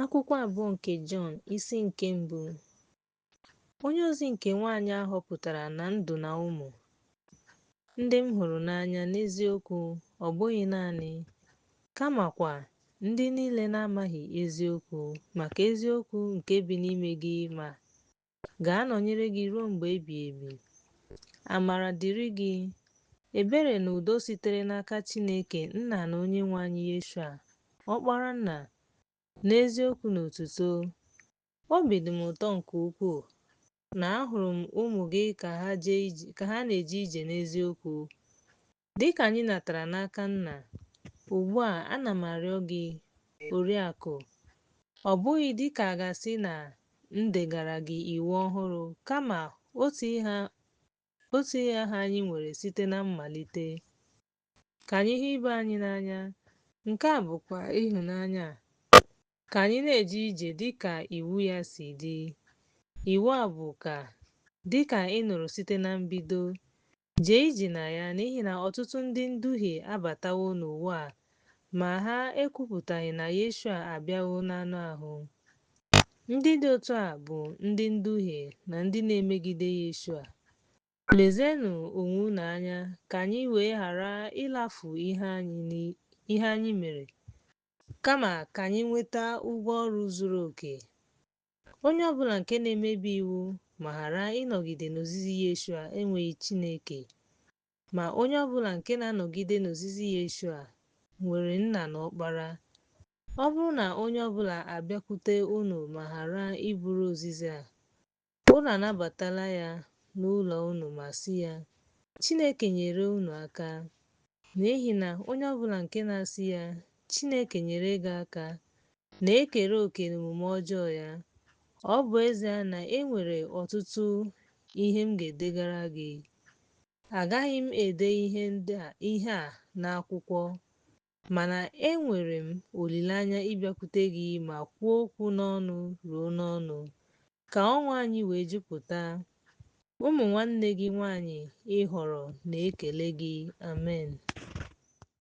Akwụkwọ abụọ nke Jọn isi nke mbụ. Onye ozi nke nwaanyị ahụ pụtara na ndụ na ụmụ ndị m hụrụ n'anya n'eziokwu, ọ bụghị naanị, kamakwa ndị niile na-amaghị eziokwu, maka eziokwu nke bi n'ime gị ma ga-anọnyere gị ruo mgbe ebighị ebi. Amara dịrị gị, ebere na udo sitere n'aka Chineke Nna na Onyenwe anyị Yeshua, Ọkpara Nna, n'eziokwu na otuto. Obi dị m ụtọ nke ukwuu na ahụrụ m ụmụ gị ka ha na-eje ije n'eziokwu dị ka anyị natara n'aka Nna. Ugbu a ana m arịọ gị, Oriakụ, ọ bụghị dị ka a ga-asị na m degara gị iwu ọhụrụ, kama otu ihe ahụ anyị nwere site na mmalite. Ka anyị hụ ibe anyị n'anya. Nke a bụkwa ịhụnanya a, ka anyị na-eje ije dị ka iwu ya si dị. Iwu a bụ ka, dị ka ị nụrụ site na mbido, jee ije na ya, n'ihi na ọtụtụ ndị nduhie abatawo n'ụwa a, ma ha ekwupụtaghị na Yeshua abịawo n'anụ ahụ. Ndị dị otu a bụ ndị nduhie na ndị na-emegide Yeshua. Lezienụ onwe unu anya ka anyị wee ghara ịlafu ihe anyị mere, kama ka anyị nweta ụgwọ ọrụ zuru oke. Onye ọbụla nke na-emebi iwu ma ghara ịnọgide n'ozizi Yeshua enweghị Chineke, ma onye ọbụla nke na-anọgide n'ozizi Yeshua nwere Nna na Ọkpara. Ọ bụrụ na onye ọbụla abịakwute unu ma ghara iburu ozizi a, unu anabatala ya n'ụlọ unu ma sị ya, Chineke nyere unu aka. N'ihi na onye ọbụla nke na-asị ya, Chineke nyere gị aka, na-ekere òkè n'omume ọjọọ ya. Ọ bụ ezie na e nwere ọtụtụ ihe m ga-edegara gị, agaghị m ede ihe a n'akwụkwọ, mana enwere m olileanya ịbịakwute gị ma kwuo okwu n'ọnụ ruo n'ọnụ, ka ọṅụ anyị wee jupụta. Ụmụ nwanne gị nwanyị ị họrọ na-ekele gị. Amen.